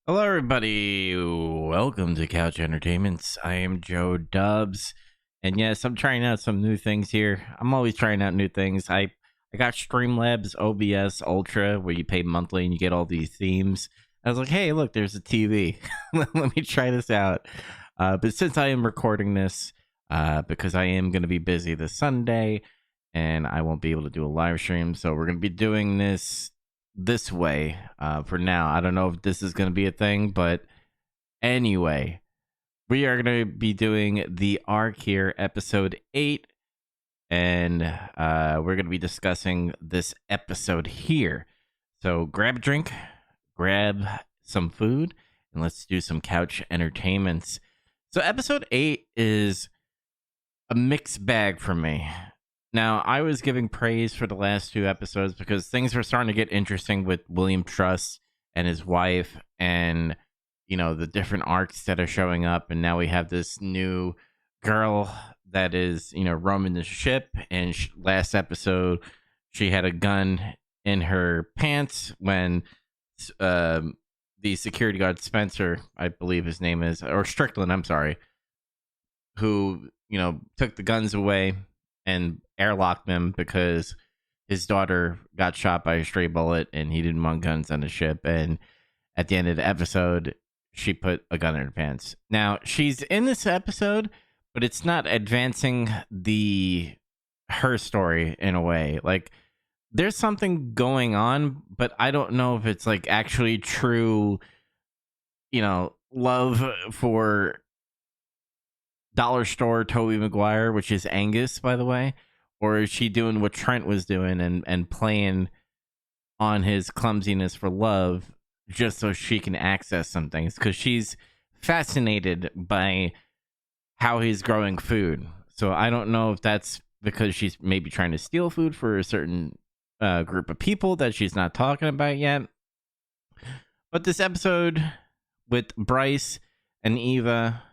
Hello, everybody. Welcome to Couch Entertainments. I am Joe Dubs, and yes, I'm trying out some new things here. I'm always trying out new things. I got Streamlabs OBS Ultra, where you pay monthly and you get all these themes. I was like, hey, look, there's a TV. Let me try this out. But since I am recording this, because I am going to be busy this Sunday, and I won't be able to do a live stream, so we're going to be doing this way for now. I don't know if this is going to be a thing, but anyway, we are going to be doing the Ark here, episode 8, and we're going to be discussing this episode here. So grab a drink, grab some food, and let's do some couch entertainments. So episode 8 is a mixed bag for me. Now, I was giving praise for the last two episodes because things were starting to get interesting with William Truss and his wife and, the different arcs that are showing up. And now we have this new girl that is, roaming the ship. And last episode, she had a gun in her pants when the security guard, Spencer, I believe his name is, or Strickland, I'm sorry, who, took the guns away and airlocked them because his daughter got shot by a stray bullet and he didn't want guns on the ship. And at the end of the episode, she put a gun in her pants. Now, she's in this episode, but it's not advancing her story in a way. Like, there's something going on, but I don't know if it's like actually true, love for dollar store Toby Maguire, which is Angus, by the way, or is she doing what Trent was doing and playing on his clumsiness for love just so she can access some things? Because she's fascinated by how he's growing food. So I don't know if that's because she's maybe trying to steal food for a certain group of people that she's not talking about yet. But this episode with Bryce and Ava,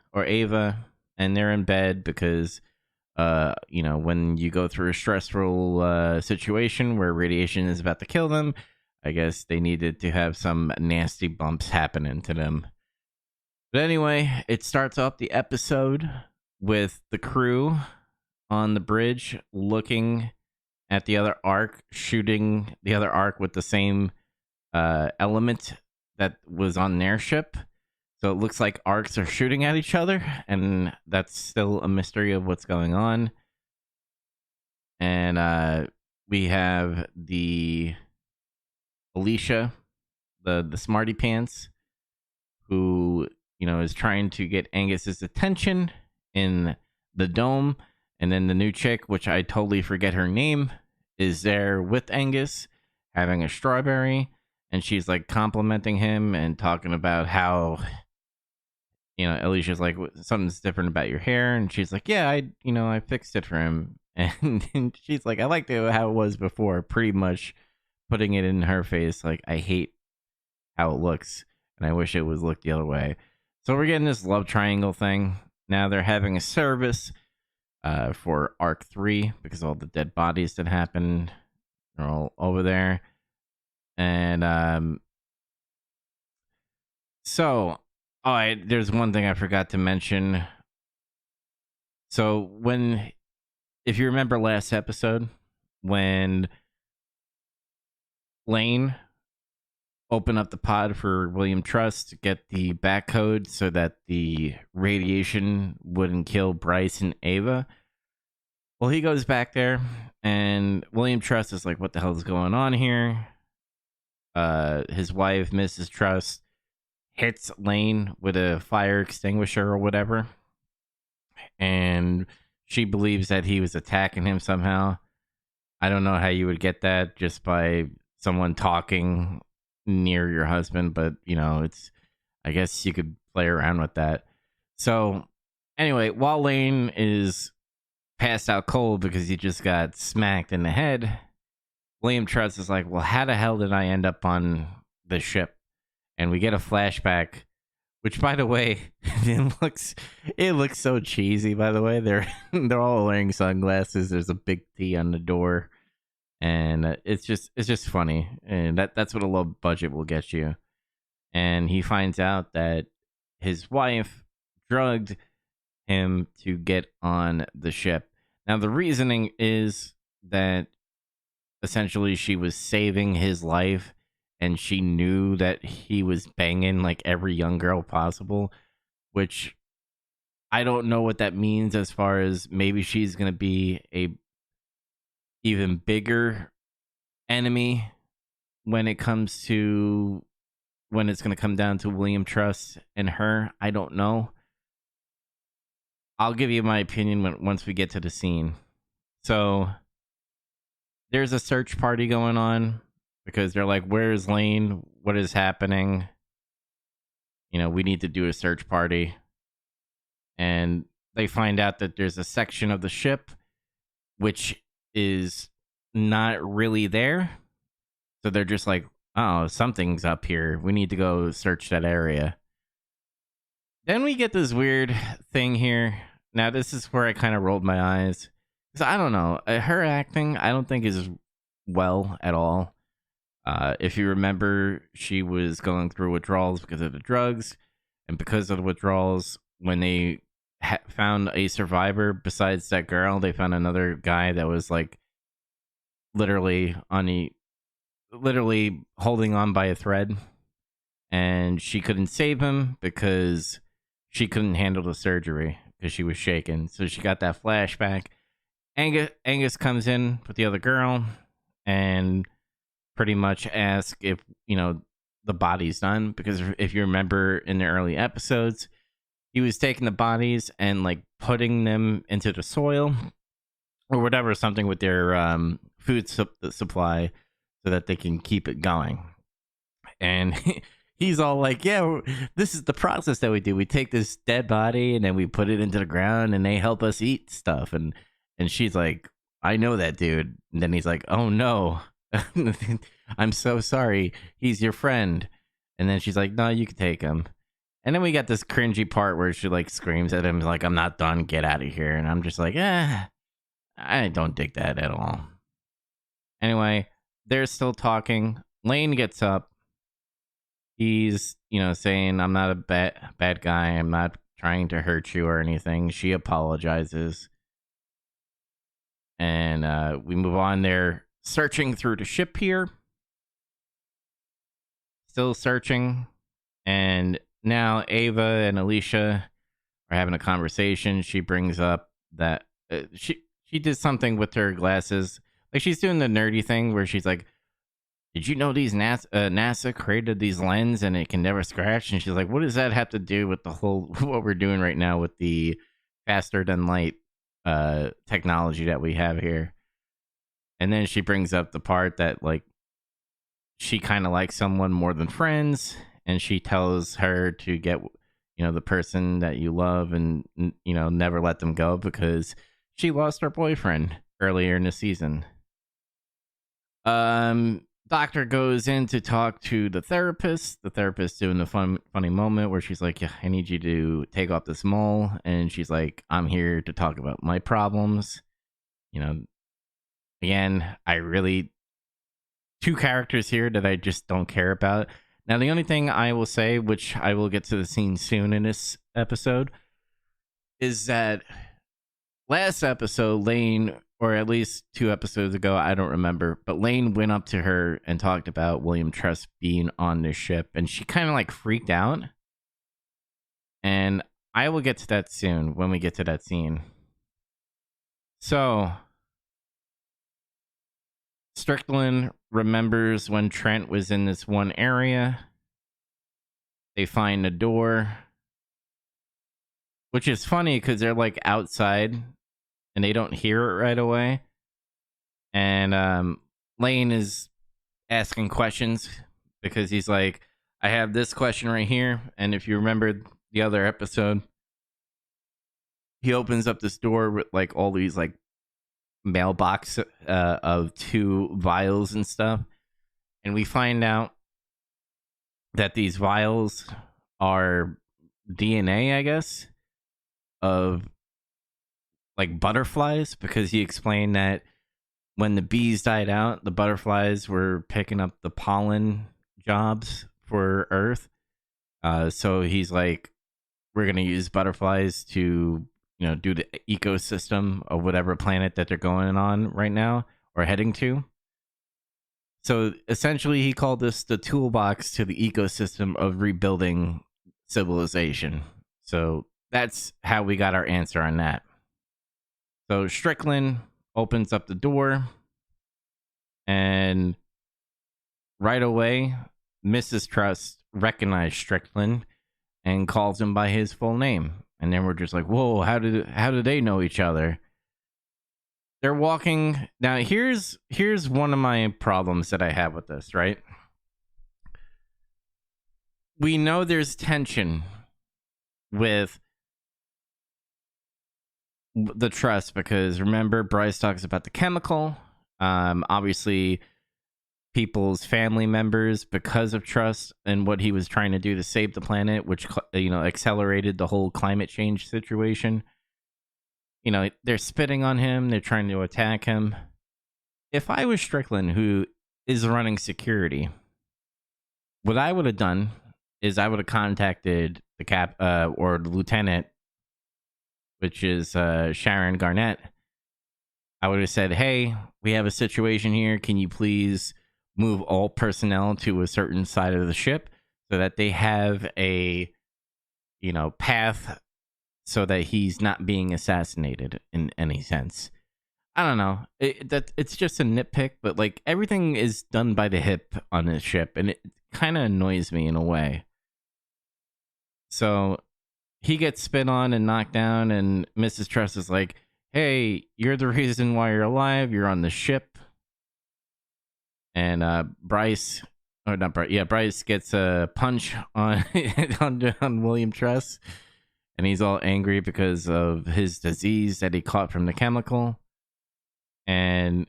and they're in bed because when you go through a stressful situation where radiation is about to kill them, I guess they needed to have some nasty bumps happening to them. But anyway, it starts off the episode with the crew on the bridge looking at the other Ark, shooting the other Ark with the same element that was on their ship. So it looks like arcs are shooting at each other, and that's still a mystery of what's going on. And we have the Alicia, the smarty pants, who is trying to get Angus's attention in the dome, and then the new chick, which I totally forget her name, is there with Angus having a strawberry, and she's like complimenting him and talking about how Alicia's like, something's different about your hair. And she's like, yeah, I fixed it for him. And she's like, I liked it how it was before, pretty much putting it in her face. Like, I hate how it looks and I wish it was looked the other way. So we're getting this love triangle thing. Now they're having a service for Ark 3 because all the dead bodies that happened are all over there. And so there's one thing I forgot to mention. So if you remember last episode, when Lane opened up the pod for William Truss to get the back code so that the radiation wouldn't kill Bryce and Ava, well, he goes back there and William Truss is like, what the hell is going on here? His wife, Mrs. Truss, hits Lane with a fire extinguisher or whatever, and she believes that he was attacking him somehow. I don't know how you would get that just by someone talking near your husband, but I guess you could play around with that. So anyway, while Lane is passed out cold because he just got smacked in the head, William Truss is like, well, how the hell did I end up on the ship? And we get a flashback, which, by the way, it looks so cheesy. By the way, they're all wearing sunglasses. There's a big T on the door, and it's just funny. And that's what a low budget will get you. and he finds out that his wife drugged him to get on the ship. Now, the reasoning is that essentially she was saving his life and she knew that he was banging like every young girl possible, which I don't know what that means as far as maybe she's going to be a even bigger enemy when it comes to when it's going to come down to William Trust and her. I don't know. I'll give you my opinion once we get to the scene. So there's a search party going on because they're like, "Where's Lane? What is happening? We need to do a search party." And they find out that there's a section of the ship which is not really there. So they're just like, "Oh, something's up here. We need to go search that area." Then we get this weird thing here. Now, this is where I kind of rolled my eyes. Because I don't know. Her acting, I don't think is well at all. If you remember, she was going through withdrawals because of the drugs. And because of the withdrawals, when they found a survivor besides that girl, they found another guy that was like literally literally holding on by a thread. And she couldn't save him because she couldn't handle the surgery because she was shaken. So she got that flashback. Angus comes in with the other girl and pretty much asks if, the body's done. Because if you remember in the early episodes, he was taking the bodies and like putting them into the soil or whatever, something with their food supply so that they can keep it going. And he's all like, "Yeah, this is the process that we do. We take this dead body and then we put it into the ground and they help us eat stuff." And she's like, "I know that dude." And then he's like, "Oh no, I'm so sorry. He's your friend." And then she's like, "No, you can take him." And then we got this cringy part where she like screams at him like, "I'm not done. Get out of here." And I'm just like, I don't dig that at all. Anyway, they're still talking. Lane gets up. He's, saying, "I'm not a bad guy. I'm not trying to hurt you or anything." She apologizes. And we move on. They're searching through the ship here. Still searching. And now Ava and Alicia are having a conversation. She brings up that she did something with her glasses. Like she's doing the nerdy thing where she's like, "Did you know these NASA created these lenses and it can never scratch?" And she's like, "What does that have to do with the whole what we're doing right now with the faster than light technology that we have here?" And then she brings up the part that like she kind of likes someone more than friends, and she tells her to get the person that you love and never let them go because she lost her boyfriend earlier in the season. Doctor goes in to talk to the therapist. The therapist doing the funny moment where she's like, "Yeah, I need you to take off this mole." And she's like, "I'm here to talk about my problems." Again, two characters here that I just don't care about. Now, the only thing I will say, which I will get to the scene soon in this episode, is that last episode, Lane, or at least 2 episodes ago, I don't remember, but Lane went up to her and talked about William Trust being on this ship, and she kind of like freaked out. And I will get to that soon when we get to that scene. So, Strickland remembers when Trent was in this one area. They find a door, which is funny because they're like outside and they don't hear it right away. And Lane is asking questions because he's like, "I have this question right here." And if you remember the other episode, he opens up this door with like all these like mailbox of 2 vials and stuff. And we find out that these vials are DNA, I guess, of like butterflies, because he explained that when the bees died out, the butterflies were picking up the pollen jobs for Earth. So he's like, we're gonna use butterflies to, do the ecosystem of whatever planet that they're going on right now or heading to. So essentially, he called this the toolbox to the ecosystem of rebuilding civilization. So that's how we got our answer on that. So Strickland opens up the door, and right away, Mrs. Trust recognized Strickland and calls him by his full name. And then we're just like, whoa, how did they know each other? They're walking. Now here's one of my problems that I have with this, right? We know there's tension with the trust because remember, Bryce talks about the chemical. Obviously people's family members, because of trust and what he was trying to do to save the planet, which accelerated the whole climate change situation. They're spitting on him, they're trying to attack him. If I was Strickland, who is running security, what I would have done is I would have contacted the cap or the lieutenant, which is Sharon Garnett. I would have said, hey, we have a situation here, can you please move all personnel to a certain side of the ship so that they have a path so that he's not being assassinated in any sense. I don't know. It's just a nitpick, but like everything is done by the hip on this ship, and it kind of annoys me in a way. So he gets spit on and knocked down, and Mrs. Trust is like, hey, you're the reason why you're alive. You're on the ship. And Bryce gets a punch on on William Trust, and he's all angry because of his disease that he caught from the chemical. And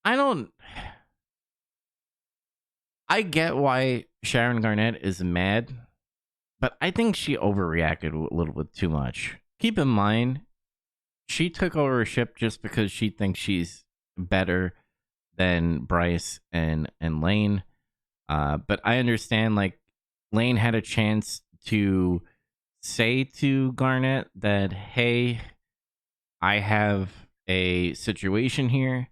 I get why Sharon Garnett is mad, but I think she overreacted a little bit too much. Keep in mind, she took over a ship just because she thinks she's better than Bryce and Lane. But I understand, like, Lane had a chance to say to Garnett that, hey, I have a situation here.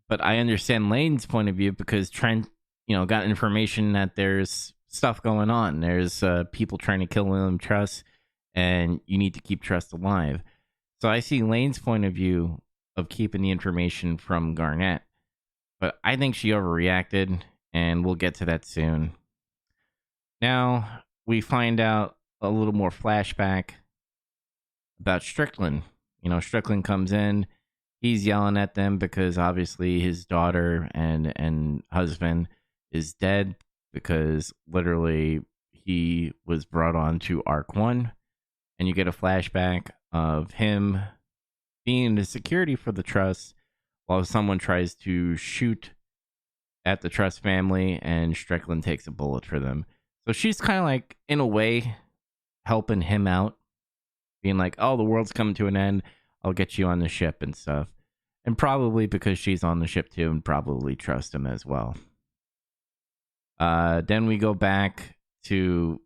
But I understand Lane's point of view because Trent, got information that there's stuff going on. There's people trying to kill William Trust, and you need to keep Trust alive. So I see Lane's point of view of keeping the information from Garnett. But I think she overreacted, and we'll get to that soon. Now, we find out a little more flashback about Strickland. Strickland comes in. He's yelling at them because obviously his daughter and husband is dead because literally he was brought on to Ark 1. And you get a flashback of him being the security for the Trust while someone tries to shoot at the Trust family and Strickland takes a bullet for them. So she's kind of like, in a way, helping him out, being like, oh, the world's coming to an end. I'll get you on the ship and stuff. And probably because she's on the ship too and probably trust him as well. Then we go back to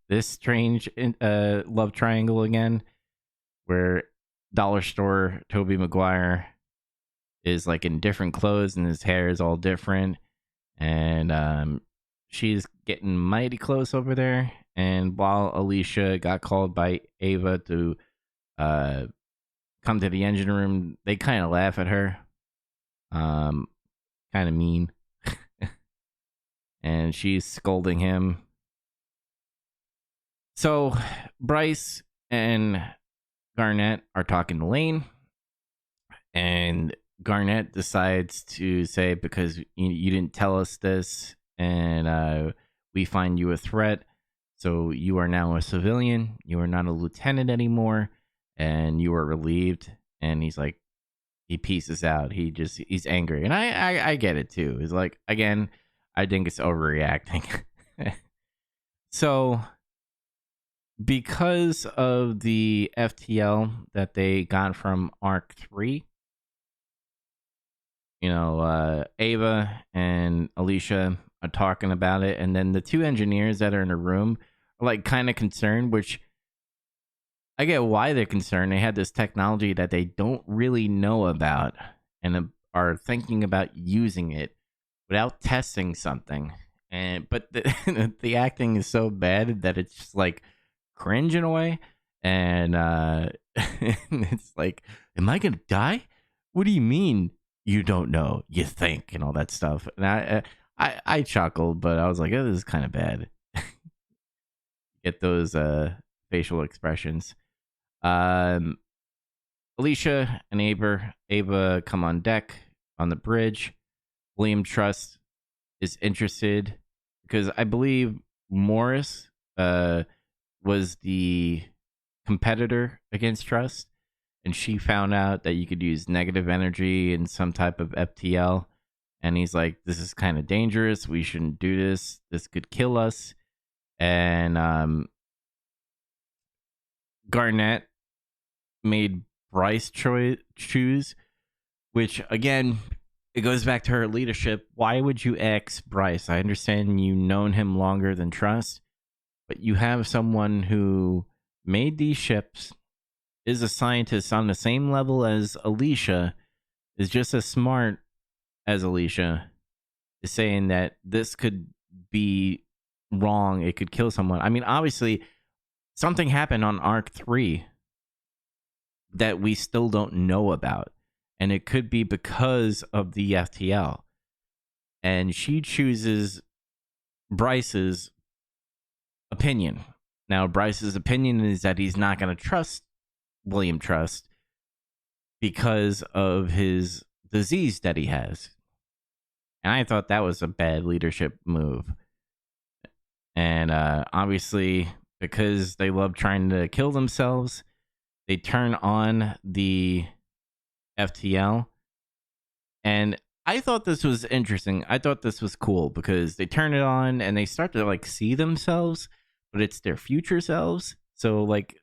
this strange love triangle again, where dollar store Tobey Maguire is like in different clothes and his hair is all different. And she's getting mighty close over there. And while Alicia got called by Ava to come to the engine room, they kind of laugh at her. Kind of mean. And she's scolding him. So Bryce and Garnett are talking to Lane. And Garnett decides to say, because you didn't tell us this, and we find you a threat, so you are now a civilian. You are not a lieutenant anymore, and you are relieved. And he's like, he pieces out. He's angry, and I get it too. It's like, again, I think it's overreacting. So, because of the FTL that they got from Ark 3, Ava and Alicia are talking about it, and then the two engineers that are in a room are like kind of concerned, which I get why they're concerned. They had this technology that they don't really know about and are thinking about using it without testing something. And but the acting is so bad that it's just like cringe in a way. And it's like, am I gonna die? What do you mean you don't know? You think and all that stuff. And I chuckled, but I was like, oh, this is kind of bad. Get those facial expressions. Um, Alicia and Ava come on deck on the bridge. William Trust is interested because I believe Morris was the competitor against Trust, and she found out that you could use negative energy in some type of FTL. And he's like, this is kind of dangerous. We shouldn't do this. This could kill us. And Garnett made Bryce choose, which again, it goes back to her leadership. Why would you ex Bryce? I understand you known him longer than Trust, but you have someone who made these ships, is a scientist on the same level as Alicia, is just as smart as Alicia, is saying that this could be wrong. It could kill someone. I mean, obviously, something happened on Ark 3 that we still don't know about. And it could be because of the FTL. And she chooses Bryce's opinion. Now, Bryce's opinion is that he's not going to trust William Trust because of his disease that he has. And I thought that was a bad leadership move. And obviously, because they love trying to kill themselves, they turn on the FTL. And I thought this was interesting. I thought this was cool because they turn it on and they start to like see themselves, but it's their future selves. So like,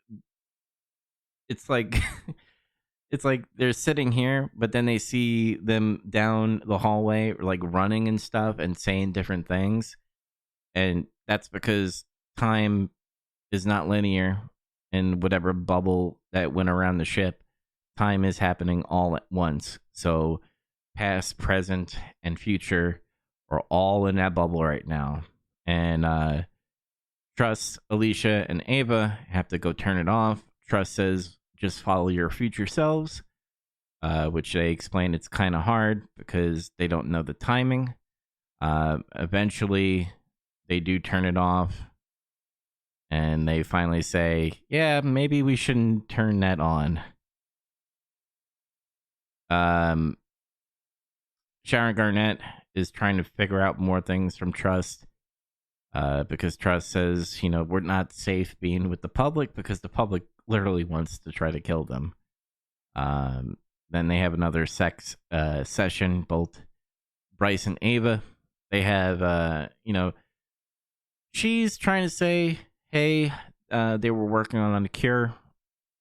it's like it's like they're sitting here, but then they see them down the hallway, like running and stuff and saying different things. And that's because time is not linear in whatever bubble that went around the ship. Time is happening all at once. So past, present, and future are all in that bubble right now. And Trust, Alicia, and Ava have to go turn it off. Trust says, just follow your future selves, which they explain it's kind of hard because they don't know the timing. Eventually, they do turn it off. And they finally say, yeah, maybe we shouldn't turn that on. Sharon Garnett is trying to figure out more things from Trust. Because Trust says, you know, we're not safe being with the public because the public literally wants to try to kill them. Then they have another sex session, both Bryce and Ava. They have, you know, she's trying to say, hey, they were working on a cure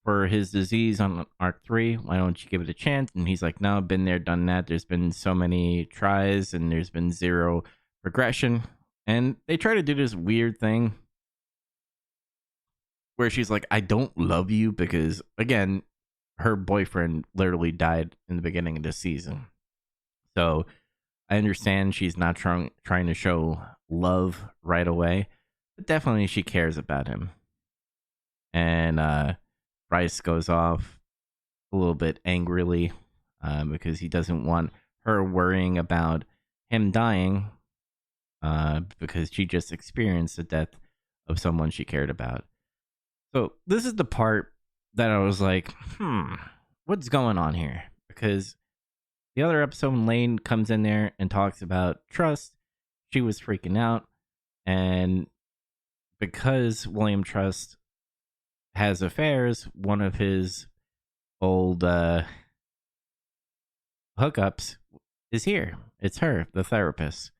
for his disease on Ark 3. Why don't you give it a chance? And he's like, no, been there, done that. There's been so many tries and there's been zero progression. And they try to do this weird thing where she's like, I don't love you because, again, her boyfriend literally died in the beginning of this season. So I understand she's not trying to show love right away, but definitely she cares about him. And Bryce goes off a little bit angrily because he doesn't want her worrying about him dying because she just experienced the death of someone she cared about. So this is the part that I was like, what's going on here? Because the other episode, Lane comes in there and talks about Trust. She was freaking out. And because William Trust has affairs, one of his old hookups is here. It's her, the therapist.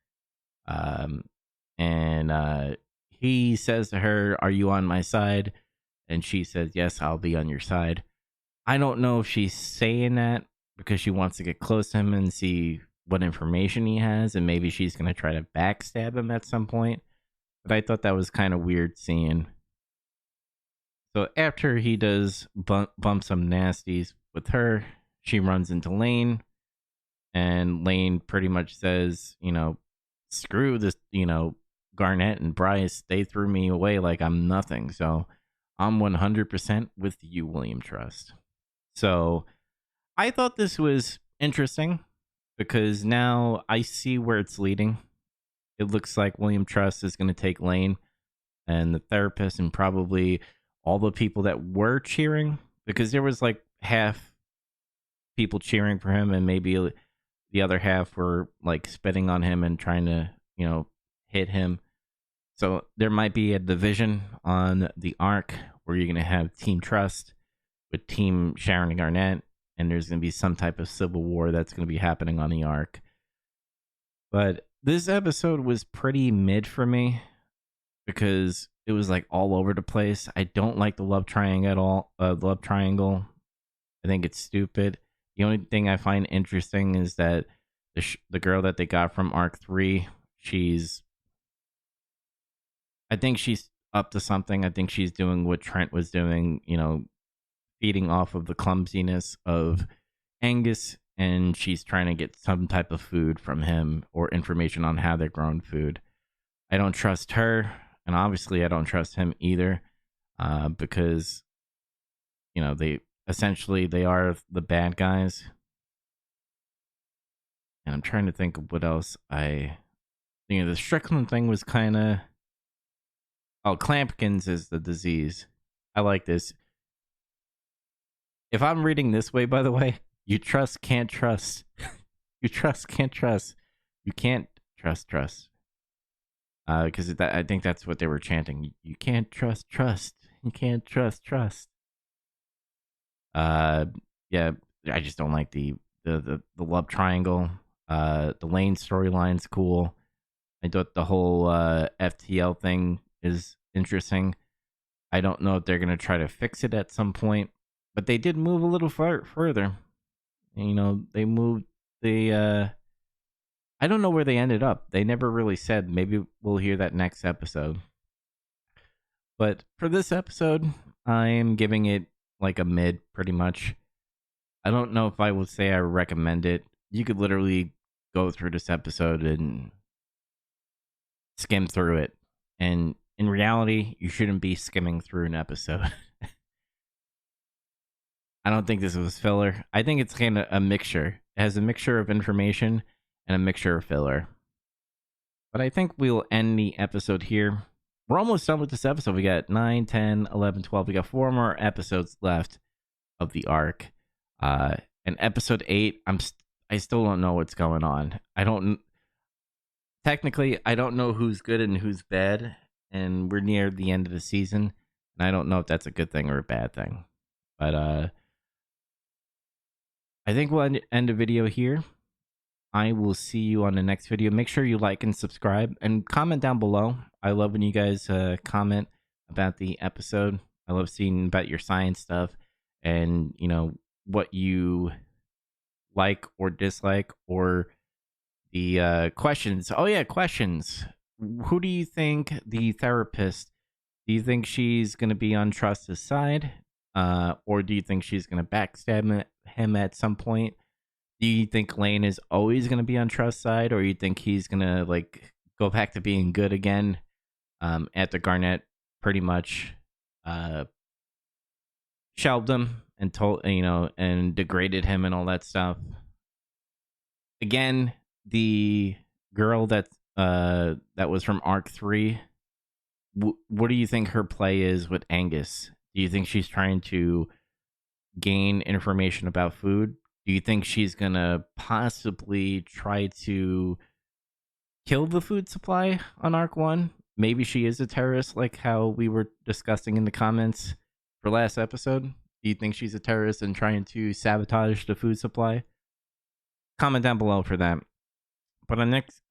And he says to her, are you on my side? And she says, yes, I'll be on your side. I don't know if she's saying that because she wants to get close to him and see what information he has, and maybe she's going to try to backstab him at some point. But I thought that was kind of weird seeing. So after he does bump some nasties with her, she runs into Lane, and Lane pretty much says, screw this, Garnett and Bryce, they threw me away like I'm nothing. So I'm 100% with you, William Trust. So I thought this was interesting because now I see where it's leading. It looks like William Trust is going to take Lane and the therapist and probably all the people that were cheering, because there was like half people cheering for him and maybe the other half were like spitting on him and trying to, hit him. So there might be a division on the Ark where you're going to have Team Trust with Team Sharon and Garnett, and there's going to be some type of civil war that's going to be happening on the Ark. But this episode was pretty mid for me because it was like all over the place. I don't like the love triangle at all. Love triangle. I think it's stupid. The only thing I find interesting is that the girl that they got from Arc 3, I think she's up to something. I think she's doing what Trent was doing, feeding off of the clumsiness of Angus, and she's trying to get some type of food from him or information on how they're growing food. I don't trust her, and obviously I don't trust him either, because, they are the bad guys. And I'm trying to think of what else the Strickland thing was kind of... Oh, Clampkins is the disease. I like this. If I'm reading this way, by the way, you trust, can't trust. You trust, can't trust. You can't trust. Because I think that's what they were chanting. You can't trust. You can't trust. Yeah, I just don't like the love triangle. The Lane storyline's cool. I thought the whole FTL thing is interesting. I don't know if they're going to try to fix it at some point, but they did move a little further. They moved I don't know where they ended up. They never really said. Maybe we'll hear that next episode. But for this episode, I am giving it like a mid, pretty much. I don't know if I would say I recommend it. You could literally go through this episode and skim through it. And in reality, you shouldn't be skimming through an episode. I don't think this was filler. I think it's kind of a mixture. It has a mixture of information and a mixture of filler. But I think we'll end the episode here. We're almost done with this episode. We got 9, 10, 11, 12. We got 4 more episodes left of the arc. And episode 8, I still don't know what's going on. Technically, I don't know who's good and who's bad. And we're near the end of the season. And I don't know if that's a good thing or a bad thing. But I think we'll end the video here. I will see you on the next video. Make sure you like and subscribe and comment down below. I love when you guys comment about the episode. I love seeing about your science stuff and, what you like or dislike, or the questions. Oh, yeah, questions. Who do you think the therapist, do you think she's going to be on Trust's side? Or do you think she's going to backstab him at some point? Do you think Lane is always going to be on Trust's side, or you think he's going to go back to being good again after Garnett pretty much shelved him and and degraded him and all that stuff? Again, the girl that was from Arc 3, what do you think her play is with Angus? Do you think she's trying to gain information about food? Do you think she's going to possibly try to kill the food supply on Arc 1? Maybe she is a terrorist, like how we were discussing in the comments for last episode. Do you think she's a terrorist and trying to sabotage the food supply? Comment down below for that. But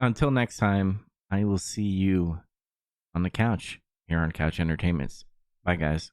until next time, I will see you on the couch here on Couch Entertainments. Bye, guys.